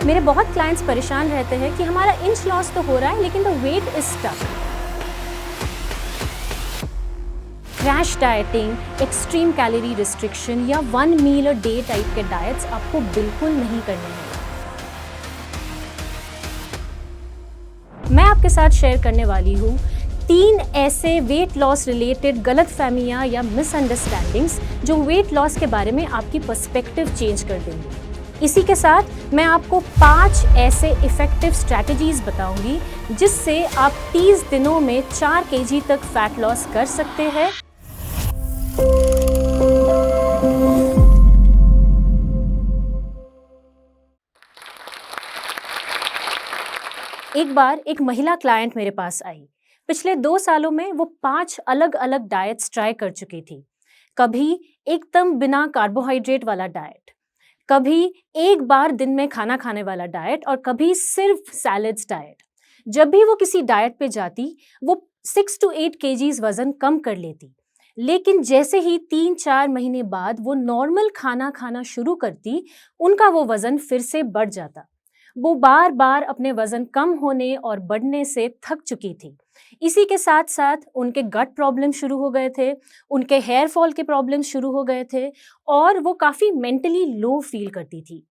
मेरे बहुत क्लाइंट्स परेशान रहते हैं कि हमारा इंच लॉस तो हो रहा है लेकिन the weight is stuck. Crash dieting, extreme calorie restriction या 1 मील अ डे टाइप के डाइट्स आपको बिल्कुल नहीं करने हैं। मैं आपके साथ शेयर करने वाली हूँ 3 ऐसे वेट लॉस रिलेटेड गलतफहमियां या मिसअंडरस्टैंडिंग्स जो वेट लॉस के बारे में आपकी पर्सपेक्टिव चेंज कर देंगी। इसी के साथ मैं आपको 5 ऐसे इफेक्टिव स्ट्रैटेजीज बताऊंगी जिससे आप 30 दिनों में 4 kg तक फैट लॉस कर सकते हैं। एक बार एक महिला क्लाइंट मेरे पास आई। पिछले 2 सालों में वो 5 अलग अलग डाइट्स ट्राई कर चुकी थी। कभी एकदम बिना कार्बोहाइड्रेट वाला डाइट, कभी एक बार दिन में खाना खाने वाला डाइट और कभी सिर्फ सैलेड्स डाइट। जब भी वो किसी डाइट पे जाती वो 6 to 8 kgs वजन कम कर लेती, लेकिन जैसे ही 3-4 महीने बाद वो नॉर्मल खाना खाना शुरू करती उनका वो वजन फिर से बढ़ जाता। वो बार बार अपने वजन कम होने और बढ़ने से थक चुकी थी। इसी के साथ साथ उनके गट प्रॉब्लम शुरू हो गए थे, उनके हेयर फॉल के प्रॉब्लम शुरू हो गए थे और वो काफ़ी मेंटली लो फील करती थी।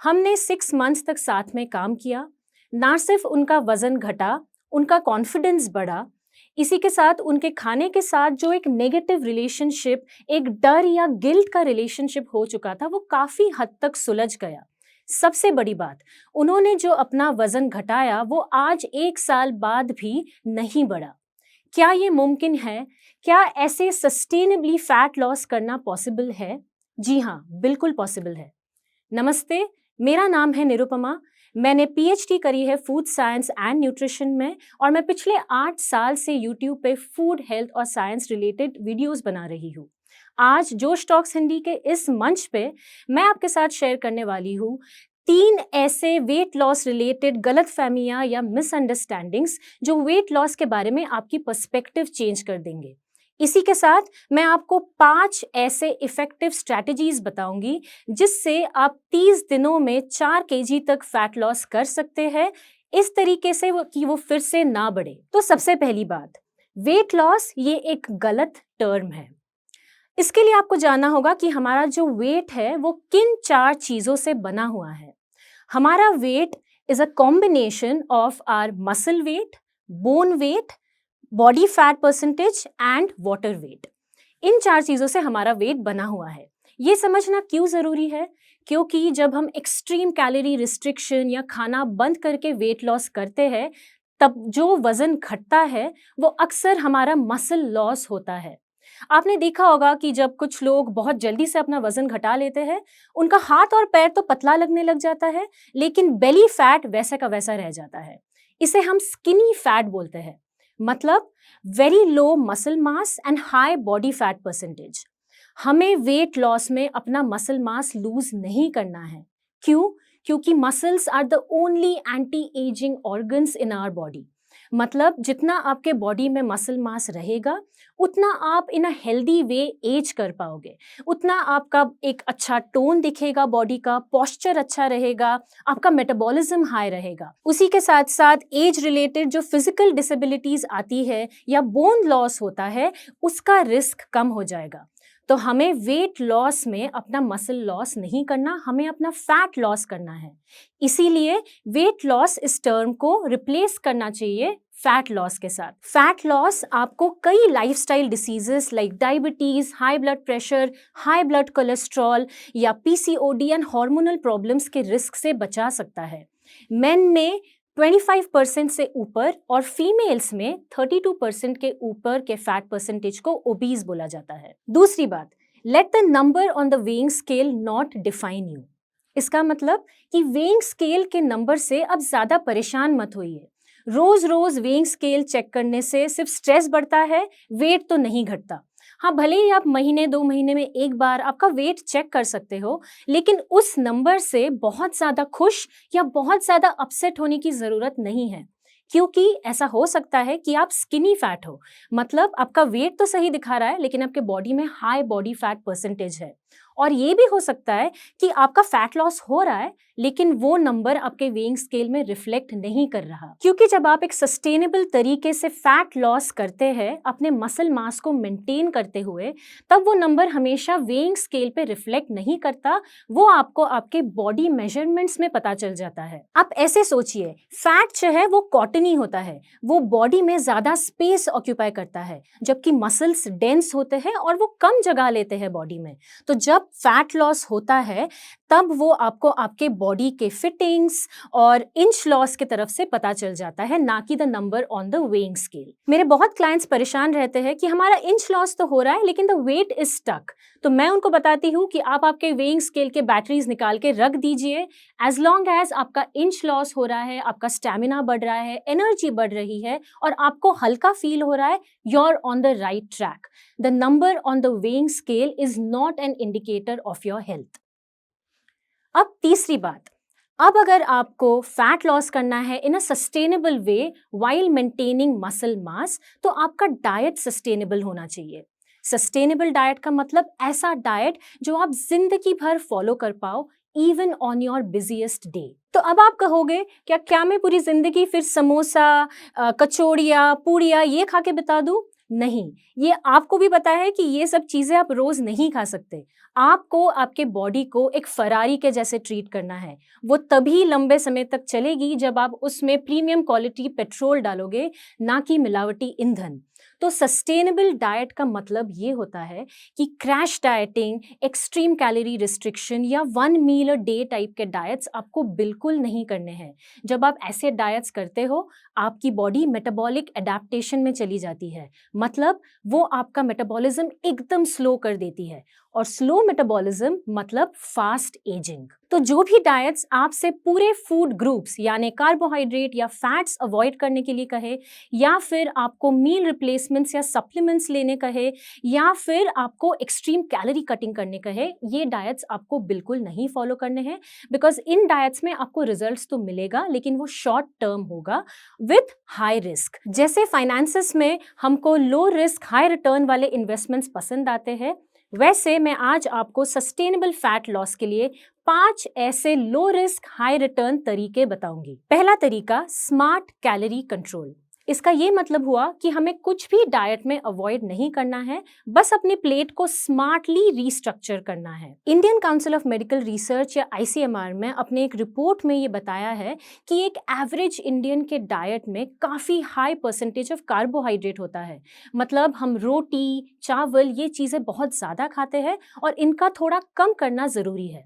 हमने 6 मंथ्स तक साथ में काम किया। ना सिर्फ उनका वजन घटा, उनका कॉन्फिडेंस बढ़ा। इसी के साथ उनके खाने के साथ जो एक नेगेटिव रिलेशनशिप, एक डर या गिल्ट का रिलेशनशिप हो चुका था, वो काफ़ी हद तक सुलझ गया। सबसे बड़ी बात, उन्होंने जो अपना वजन घटाया वो आज 1 साल बाद भी नहीं बढ़ा। क्या ये मुमकिन है? क्या ऐसे सस्टेनेबली फैट लॉस करना पॉसिबल है? जी हाँ, बिल्कुल पॉसिबल है। नमस्ते, मेरा नाम है निरुपमा। मैंने PhD करी है फूड साइंस एंड न्यूट्रिशन में और मैं पिछले 8 साल से यूट्यूब पे फूड, हेल्थ और साइंस रिलेटेड वीडियोस बना रही हूँ। आज जोश टॉक्स हिंदी के इस मंच पे मैं आपके साथ शेयर करने वाली हूँ 3 ऐसे वेट लॉस रिलेटेड गलतफहमियां या मिसअंडरस्टैंडिंग्स जो वेट लॉस के बारे में आपकी पर्सपेक्टिव चेंज कर देंगे। इसी के साथ मैं आपको 5 ऐसे इफेक्टिव स्ट्रैटेजीज बताऊंगी जिससे आप 30 दिनों में 4 kg तक फैट लॉस कर सकते हैं, इस तरीके से कि वो फिर से ना बढ़े। तो सबसे पहली बात, वेट लॉस ये एक गलत टर्म है। इसके लिए आपको जानना होगा कि हमारा जो वेट है वो किन 4 चीज़ों से बना हुआ है। हमारा weight is a combination of our muscle weight, bone weight, body fat percentage and water weight. इन 4 चीज़ों से हमारा वेट बना हुआ है। ये समझना क्यों ज़रूरी है? क्योंकि जब हम एक्सट्रीम कैलोरी रिस्ट्रिक्शन या खाना बंद करके वेट लॉस करते हैं तब जो वज़न घटता है वो अक्सर हमारा मसल लॉस होता है। आपने देखा होगा कि जब कुछ लोग बहुत जल्दी से अपना वजन घटा लेते हैं, उनका हाथ और पैर तो पतला लगने लग जाता है, लेकिन बेली फैट वैसा का वैसा रह जाता है। इसे हम स्किनी फैट बोलते हैं, मतलब very low muscle mass and high body fat percentage. हमें वेट लॉस में अपना मसल मास लूज नहीं करना है। क्यों? क्योंकि muscles are the only anti ageing organs in our body. मतलब जितना आपके बॉडी में मसल मास रहेगा उतना आप इन अ हेल्दी वे एज कर पाओगे, उतना आपका एक अच्छा टोन दिखेगा, बॉडी का पोस्चर अच्छा रहेगा, आपका मेटाबॉलिज्म हाई रहेगा। उसी के साथ साथ एज रिलेटेड जो फिजिकल डिसेबिलिटीज आती है या बोन लॉस होता है उसका रिस्क कम हो जाएगा। तो हमें वेट लॉस में अपना मसल लॉस नहीं करना, हमें अपना फैट लॉस करना है। इसीलिए वेट लॉस इस टर्म को रिप्लेस करना चाहिए फैट लॉस के साथ। फैट लॉस आपको कई lifestyle diseases like diabetes, high blood pressure, high blood cholesterol या PCOD एंड हार्मोनल प्रॉब्लम्स के रिस्क से बचा सकता है। मेन में 25% से ऊपर और फीमेल्स में 32% के ऊपर के फैट परसेंटेज को ओबीज बोला जाता है। दूसरी बात, let the number on the weighing scale not define you. इसका मतलब कि वेइंग स्केल के नंबर से अब ज्यादा परेशान मत होइए। रोज रोज वेइंग स्केल चेक करने से सिर्फ स्ट्रेस बढ़ता है, वेट तो नहीं घटता। हाँ, भले ही आप महीने 2 महीने में एक बार आपका वेट चेक कर सकते हो, लेकिन उस नंबर से बहुत ज़्यादा खुश या बहुत ज़्यादा अपसेट होने की ज़रूरत नहीं है। क्योंकि ऐसा हो सकता है कि आप स्किनी फैट हो, मतलब आपका वेट तो सही दिखा रहा है लेकिन आपके बॉडी में हाई बॉडी फैट परसेंटेज है। और ये भी हो सकता है कि आपका फैट लॉस हो रहा है लेकिन वो नंबर आपके वेइंग स्केल में रिफ्लेक्ट नहीं कर रहा, क्योंकि जब आप एक सस्टेनेबल तरीके से फैट लॉस करते हैं अपने मसल मास को मेंटेन करते हुए, तब वो नंबर हमेशा वेइंग स्केल पे रिफ्लेक्ट नहीं करता, वो आपको आपके बॉडी मेजरमेंट्स में पता चल जाता है। आप ऐसे सोचिए, फैट जो है वो कॉटनी होता है, वो बॉडी में ज्यादा स्पेस ऑक्यूपाई करता है, जबकि मसल्स डेंस होते हैं और वो कम जगह लेते हैं बॉडी में। तो जब फैट लॉस होता है तब वो आपको आपके बॉडी के फिटिंग्स और इंच लॉस की तरफ से पता चल जाता है, ना कि the number on the weighing scale. मेरे बहुत क्लाइंट्स परेशान रहते हैं कि हमारा इंच लॉस तो हो रहा है लेकिन द वेट इज स्टक। तो मैं उनको बताती हूँ कि आप आपके वेइंग स्केल के बैटरीज निकाल के रख दीजिए। एज लॉन्ग एज आपका इंच लॉस हो रहा है, आपका स्टैमिना बढ़ रहा है, एनर्जी बढ़ रही है और आपको हल्का फील हो रहा है, you are on the right track. The number on the weighing scale is not an indicator of your health. अब तीसरी बात, अब अगर आपको फैट लॉस करना है in a sustainable way while maintaining muscle mass, तो आपका डाइट सस्टेनेबल होना चाहिए। सस्टेनेबल डाइट का मतलब ऐसा डाइट जो आप जिंदगी भर फॉलो कर पाओ, even on your busiest day. तो अब आप कहोगे क्या मैं पूरी जिंदगी फिर समोसा, कचौड़ियाँ, पूड़ियाँ ये खा के बिता दूं? नहीं, ये आपको भी पता है कि ये सब चीजें आप रोज नहीं खा सकते। आपको आपके बॉडी को एक फरारी के जैसे ट्रीट करना है। वो तभी लंबे समय तक चलेगी जब आप उसमें प्रीमियम क्वालिटी पेट्रोल डालोगे, ना कि मिलावटी ईंधन। तो सस्टेनेबल डाइट का मतलब ये होता है कि crash dieting, extreme calorie restriction या 1 मील अ डे टाइप के डाइट्स आपको बिल्कुल नहीं करने हैं। जब आप ऐसे डाइट्स करते हो, आपकी बॉडी मेटाबॉलिक एडेप्टेशन में चली जाती है, मतलब वो आपका मेटाबॉलिज्म एकदम स्लो कर देती है, और स्लो मेटाबॉलिज्म मतलब फास्ट एजिंग। तो जो भी डाइट्स आपसे पूरे फूड ग्रुप्स यानी कार्बोहाइड्रेट या फैट्स अवॉइड करने के लिए कहे, या फिर आपको मील रिप्लेसमेंट्स या सप्लीमेंट्स लेने कहे, या फिर आपको एक्सट्रीम कैलोरी कटिंग करने कहे, ये डाइट्स आपको बिल्कुल नहीं फॉलो करने हैं। बिकॉज इन डाइट्स में आपको रिजल्ट्स तो मिलेगा लेकिन वो शॉर्ट टर्म होगा विथ हाई रिस्क। जैसे फाइनेंसेस में हमको लो रिस्क हाई रिटर्न वाले इन्वेस्टमेंट्स पसंद आते हैं, वैसे मैं आज आपको सस्टेनेबल फैट लॉस के लिए 5 ऐसे लो रिस्क हाई रिटर्न तरीके बताऊंगी। पहला तरीका, स्मार्ट कैलोरी कंट्रोल। इसका ये मतलब हुआ कि हमें कुछ भी डाइट में अवॉइड नहीं करना है, बस अपनी प्लेट को स्मार्टली रीस्ट्रक्चर करना है। Indian council of medical research या ICMR में अपने एक रिपोर्ट में ये बताया है कि एक एवरेज इंडियन के डाइट में काफ़ी हाई परसेंटेज ऑफ कार्बोहाइड्रेट होता है। मतलब हम रोटी, चावल ये चीज़ें बहुत ज़्यादा खाते हैं और इनका थोड़ा कम करना ज़रूरी है।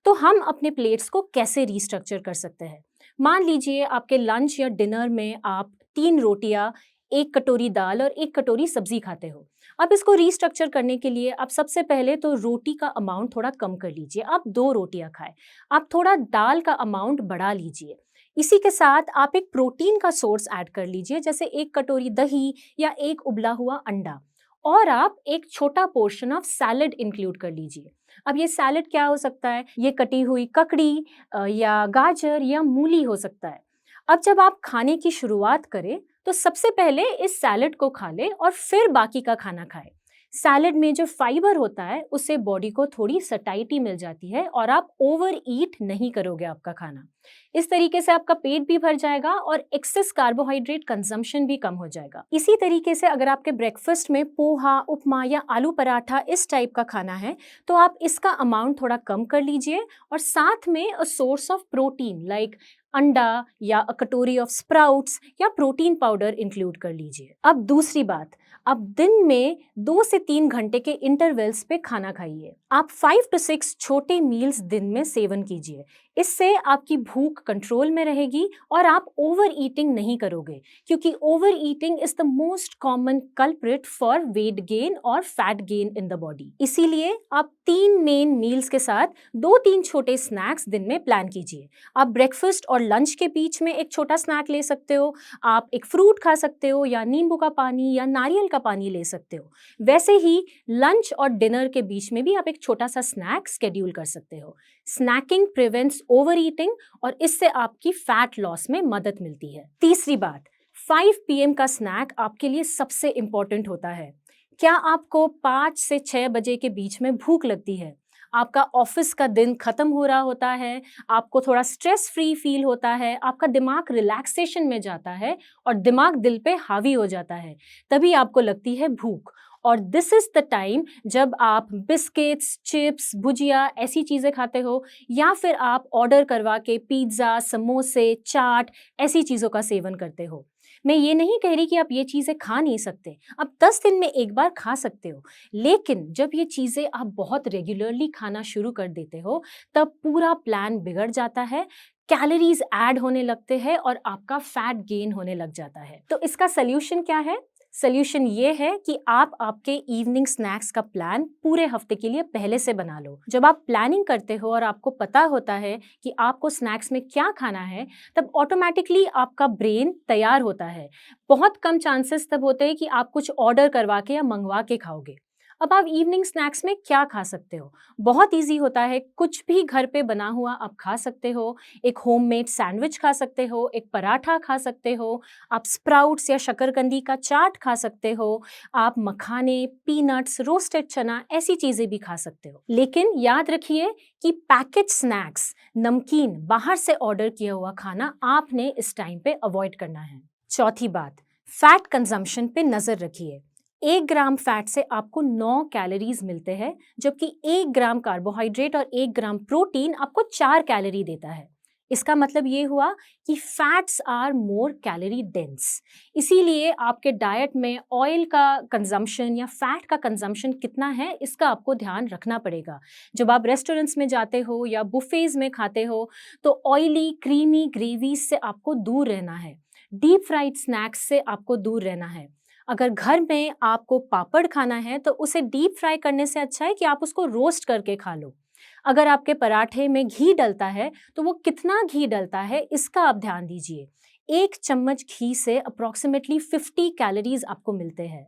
तो हम अपने प्लेट्स को कैसे रीस्ट्रक्चर कर सकते हैं? मान लीजिए आपके लंच या डिनर में आप 3 रोटियां, 1 कटोरी दाल और 1 कटोरी सब्जी खाते हो। अब इसको रीस्ट्रक्चर करने के लिए आप सबसे पहले तो रोटी का अमाउंट थोड़ा कम कर लीजिए, आप 2 रोटियां खाएं। आप थोड़ा दाल का अमाउंट बढ़ा लीजिए। इसी के साथ आप एक प्रोटीन का सोर्स ऐड कर लीजिए, जैसे 1 कटोरी दही या 1 उबला हुआ अंडा, और आप एक छोटा पोर्शन ऑफ सैलड इंक्लूड कर लीजिए। अब ये सैलड क्या हो सकता है? ये कटी हुई ककड़ी या गाजर या मूली हो सकता है। अब जब आप खाने की शुरुआत करें तो सबसे पहले इस सैलड को खा लें और फिर बाकी का खाना खाएं। सैलड में जो फाइबर होता है उससे बॉडी को थोड़ी सटाइटी मिल जाती है और आप ओवर ईट नहीं करोगे आपका खाना। इस तरीके से आपका पेट भी भर जाएगा और एक्सेस कार्बोहाइड्रेट कंजम्पशन भी कम हो जाएगा। इसी तरीके से अगर आपके ब्रेकफास्ट में पोहा, उपमा या आलू पराठा इस टाइप का खाना है तो आप इसका अमाउंट थोड़ा कम कर लीजिए और साथ में a source of protein like अंडा या अ कटोरी ऑफ स्प्राउट्स या प्रोटीन पाउडर इंक्लूड कर लीजिए। अब दूसरी बात, अब दिन में 2 से 3 घंटे के इंटरवल्स पे खाना खाइए। आप 5 to 6 छोटे मील्स दिन में सेवन कीजिए। इससे आपकी भूख कंट्रोल में रहेगी और आप ओवर ईटिंग नहीं करोगे, क्योंकि over eating is the most common culprit for weight gain और fat gain in the body. इसीलिए आप 3 मेन मील्स के साथ 2-3 छोटे स्नैक्स दिन में प्लान कीजिए। आप ब्रेकफास्ट और लंच के बीच में एक छोटा स्नैक ले सकते हो, आप एक फ्रूट खा सकते हो या नींबू का पानी या नारियल का पानी ले सकते हो। वैसे ही लंच और डिनर के बीच में भी आप एक छोटा सा स्नैक शेड्यूल कर सकते हो। स्नैकिंग प्रिवेंट्स ओवर ईटिंग और इससे आपकी फैट लॉस में मदद मिलती है। तीसरी बात, 5 PM का स्नैक आपके लिए सबसे इंपॉर्टेंट होता है। क्या आपको 5 से 6 बजे के बीच में भूख लगती है? आपका ऑफिस का दिन खत्म हो रहा होता है, आपको थोड़ा स्ट्रेस फ्री फील होता है, आपका दिमाग रिलैक्सेशन में जाता है और दिमाग दिल पे हावी हो जाता है, तभी आपको लगती है भूख। और दिस इज द टाइम जब आप बिस्किट्स, चिप्स, भुजिया ऐसी चीज़ें खाते हो, या फिर आप ऑर्डर करवा के पिज़्ज़ा, समोसे, चाट ऐसी चीज़ों का सेवन करते हो। मैं ये नहीं कह रही कि आप ये चीज़ें खा नहीं सकते, आप 10 दिन में एक बार खा सकते हो, लेकिन जब ये चीज़ें आप बहुत रेगुलरली खाना शुरू कर देते हो, तब पूरा प्लान बिगड़ जाता है, कैलोरीज ऐड होने लगते हैं और आपका फैट गेन होने लग जाता है। तो इसका सल्यूशन क्या है? सल्यूशन ये है कि आप आपके इवनिंग स्नैक्स का प्लान पूरे हफ्ते के लिए पहले से बना लो। जब आप प्लानिंग करते हो और आपको पता होता है कि आपको स्नैक्स में क्या खाना है, तब ऑटोमेटिकली आपका ब्रेन तैयार होता है। बहुत कम चांसेस तब होते हैं कि आप कुछ ऑर्डर करवा के या मंगवा के खाओगे। अब आप इवनिंग स्नैक्स में क्या खा सकते हो? बहुत इजी होता है, कुछ भी घर पे बना हुआ आप खा सकते हो। एक होममेड सैंडविच खा सकते हो, एक पराठा खा सकते हो, आप स्प्राउट्स या शकरकंदी का चाट खा सकते हो, आप मखाने, पीनट्स, रोस्टेड चना ऐसी चीजें भी खा सकते हो। लेकिन याद रखिए कि पैकेज स्नैक्स, नमकीन, बाहर से ऑर्डर किया हुआ खाना आपने इस टाइम पे अवॉइड करना है। चौथी बात, फैट कंजम्पशन पे नजर रखिए। 1 ग्राम फैट से आपको 9 कैलोरीज मिलते हैं, जबकि 1 ग्राम कार्बोहाइड्रेट और 1 ग्राम प्रोटीन आपको 4 कैलोरी देता है। इसका मतलब ये हुआ कि fats are more calorie dense. इसीलिए आपके डाइट में ऑयल का कंजम्पशन या फैट का कंजम्पशन कितना है, इसका आपको ध्यान रखना पड़ेगा। जब आप रेस्टोरेंट्स में जाते हो या बुफेज में खाते हो, तो ऑयली, क्रीमी ग्रेवीज से आपको दूर रहना है। डीप फ्राइड स्नैक्स से आपको दूर रहना है। अगर घर में आपको पापड़ खाना है, तो उसे डीप फ्राई करने से अच्छा है कि आप उसको रोस्ट करके खा लो। अगर आपके पराठे में घी डलता है, तो वो कितना घी डलता है इसका आप ध्यान दीजिए। 1 चम्मच घी से अप्रोक्सीमेटली 50 कैलोरीज आपको मिलते हैं।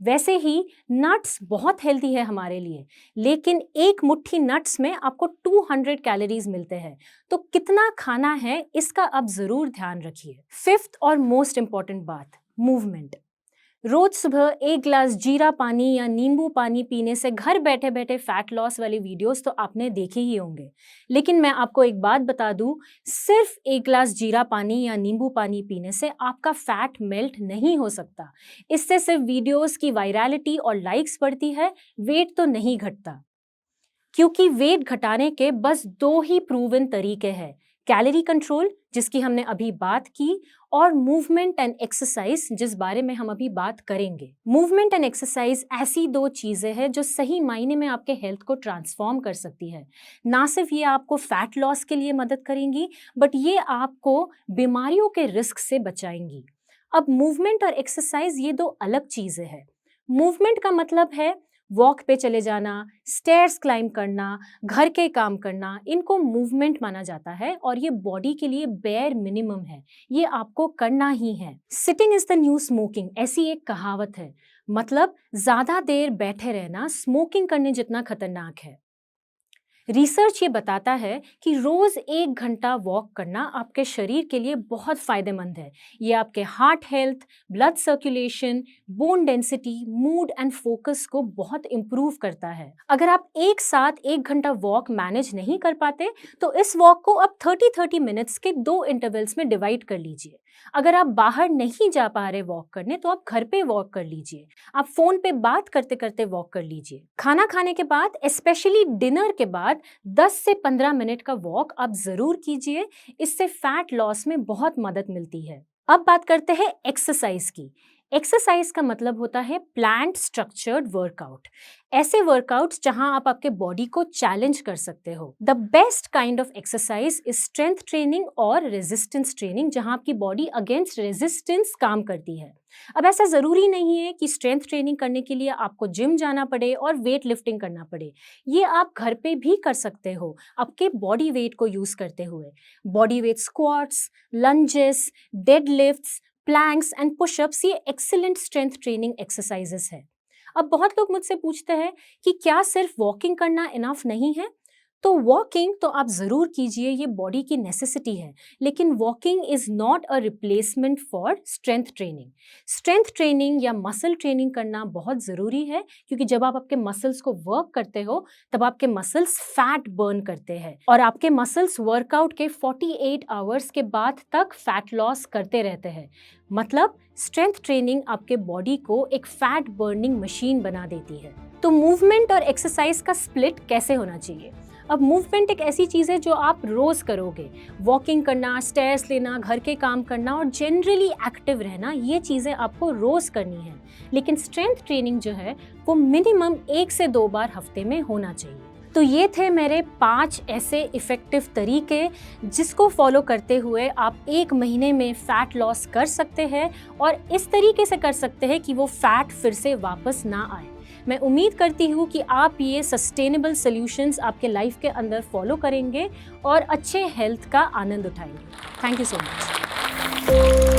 वैसे ही नट्स बहुत हेल्दी है हमारे लिए, लेकिन एक मुट्ठी नट्स में आपको 200 कैलोरीज मिलते हैं। तो कितना खाना है इसका आप जरूर ध्यान रखिए। फिफ्थ और मोस्ट इंपॉर्टेंट बात, मूवमेंट। रोज सुबह 1 ग्लास जीरा पानी या नींबू पानी पीने से घर बैठे बैठे फैट लॉस वाले वीडियोस तो आपने देखे ही होंगे। लेकिन मैं आपको एक बात बता दूं, सिर्फ 1 ग्लास जीरा पानी या नींबू पानी पीने से आपका फैट मेल्ट नहीं हो सकता। इससे सिर्फ वीडियोस की वायरलिटी और लाइक्स बढ़ती है, वेट तो नहीं घटता। क्योंकि वेट घटाने के बस 2 ही प्रूवन तरीके हैं, कैलोरी कंट्रोल जिसकी हमने अभी बात की, और मूवमेंट एंड एक्सरसाइज जिस बारे में हम अभी बात करेंगे। मूवमेंट एंड एक्सरसाइज ऐसी 2 चीजें हैं जो सही मायने में आपके हेल्थ को ट्रांसफॉर्म कर सकती है। ना सिर्फ ये आपको फैट लॉस के लिए मदद करेंगी, बट ये आपको बीमारियों के रिस्क से बचाएंगी। अब मूवमेंट और एक्सरसाइज ये 2 अलग चीजें हैं। मूवमेंट का मतलब है वॉक पे चले जाना, स्टेयर्स क्लाइंब करना, घर के काम करना, इनको मूवमेंट माना जाता है और ये बॉडी के लिए बेयर मिनिमम है, ये आपको करना ही है। Sitting is the new smoking, ऐसी एक कहावत है। मतलब ज्यादा देर बैठे रहना स्मोकिंग करने जितना खतरनाक है। रिसर्च ये बताता है कि रोज 1 घंटा वॉक करना आपके शरीर के लिए बहुत फायदेमंद है। ये आपके heart health, blood circulation, bone density, mood and focus को बहुत इंप्रूव करता है। अगर आप एक साथ 1 घंटा वॉक मैनेज नहीं कर पाते, तो इस वॉक को आप 30-30 मिनट्स के 2 इंटरवल्स में डिवाइड कर लीजिए। अगर आप बाहर नहीं जा पा रहे वॉक करने, तो आप घर पे वॉक कर लीजिए। आप फोन पे बात करते करते वॉक कर लीजिए। खाना खाने के बाद, स्पेशली डिनर के बाद 10 से 15 मिनट का वॉक आप जरूर कीजिए। इससे फैट लॉस में बहुत मदद मिलती है। अब बात करते हैं एक्सरसाइज की। एक्सरसाइज का मतलब होता है प्लान्ड स्ट्रक्चर्ड वर्कआउट। ऐसे वर्कआउट्स जहां आप आपके बॉडी को चैलेंज कर सकते हो। The best kind of exercise is strength training और रेजिस्टेंस ट्रेनिंग, जहां आपकी बॉडी अगेंस्ट रेजिस्टेंस काम करती है। अब ऐसा जरूरी नहीं है कि स्ट्रेंथ ट्रेनिंग करने के लिए आपको जिम जाना पड़े और वेट लिफ्टिंग करना पड़े। ये आप घर पे भी कर सकते हो, आपके बॉडी वेट को यूज करते हुए। Body weight squats, lunges, deadlifts, planks and pushups, ये एक्सीलेंट स्ट्रेंथ ट्रेनिंग एक्सरसाइजेस है। अब बहुत लोग मुझसे पूछते हैं कि क्या सिर्फ वॉकिंग करना इनफ नहीं है? तो वॉकिंग तो आप ज़रूर कीजिए, ये बॉडी की नेसेसिटी है, लेकिन walking is not a replacement for strength training. Strength training या मसल ट्रेनिंग करना बहुत ज़रूरी है, क्योंकि जब आप आपके मसल्स को वर्क करते हो तब आपके मसल्स फैट बर्न करते हैं और आपके मसल्स वर्कआउट के 48 आवर्स के बाद तक फैट लॉस करते रहते हैं। मतलब स्ट्रेंथ ट्रेनिंग आपके बॉडी को एक फैट बर्निंग मशीन बना देती है। तो मूवमेंट और एक्सरसाइज का स्प्लिट कैसे होना चाहिए? अब मूवमेंट एक ऐसी चीज़ है जो आप रोज़ करोगे। वॉकिंग करना, स्टेयर्स लेना, घर के काम करना और जनरली एक्टिव रहना, ये चीज़ें आपको रोज़ करनी है। लेकिन स्ट्रेंथ ट्रेनिंग जो है वो मिनिमम 1 से 2 बार हफ्ते में होना चाहिए। तो ये थे मेरे 5 ऐसे इफ़ेक्टिव तरीके जिसको फॉलो करते हुए आप 1 महीने में फ़ैट लॉस कर सकते हैं और इस तरीके से कर सकते हैं कि वो फ़ैट फिर से वापस ना आए। मैं उम्मीद करती हूँ कि आप ये सस्टेनेबल सॉल्यूशंस आपके लाइफ के अंदर फॉलो करेंगे और अच्छे हेल्थ का आनंद उठाएंगे। Thank you so much.